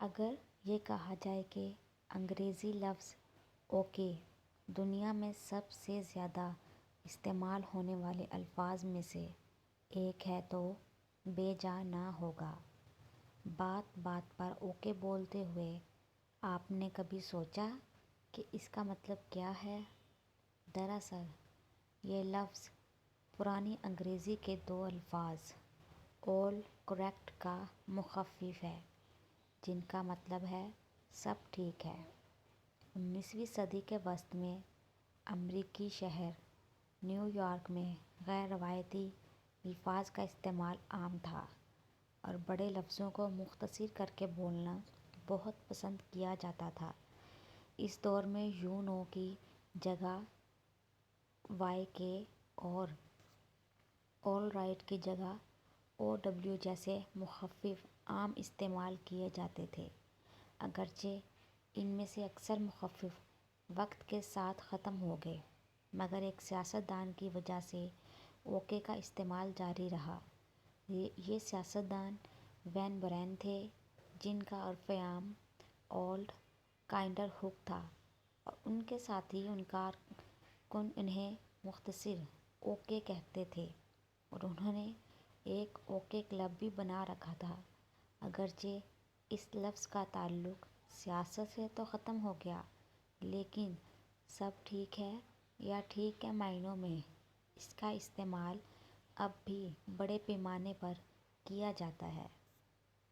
اگر یہ کہا جائے کہ انگریزی لفظ اوکے دنیا میں سب سے زیادہ استعمال ہونے والے الفاظ میں سے ایک ہے تو بے جا نہ ہوگا۔ بات بات پر اوکے بولتے ہوئے آپ نے کبھی سوچا کہ اس کا مطلب کیا ہے؟ دراصل یہ لفظ پرانی انگریزی کے دو الفاظ آل کریکٹ کا مخفف ہے، جن کا مطلب ہے سب ٹھیک ہے۔ 19ویں صدی کے وسط میں امریکی شہر نیو یارک میں غیر روایتی الفاظ کا استعمال عام تھا اور بڑے لفظوں کو مختصر کر کے بولنا بہت پسند کیا جاتا تھا۔ اس دور میں یو نو کی جگہ وائی کے اور آل رائٹ کی جگہ او ڈبلیو جیسے مخفف عام استعمال کیے جاتے تھے۔ اگرچہ ان میں سے اکثر مخفف وقت کے ساتھ ختم ہو گئے، مگر ایک سیاستدان کی وجہ سے اوکے کا استعمال جاری رہا۔ یہ سیاستدان وین برین تھے، جن کا عرف عام اولڈ کائنڈر ہک تھا اور ان کے ساتھی انکار کن انہیں مختصر اوکے کہتے تھے اور انہوں نے ایک اوکے کلب بھی بنا رکھا تھا۔ اگرچہ اس لفظ کا تعلق سیاست سے تو ختم ہو گیا، لیکن سب ٹھیک ہے یا ٹھیک کے معنوں میں اس کا استعمال اب بھی بڑے پیمانے پر کیا جاتا ہے۔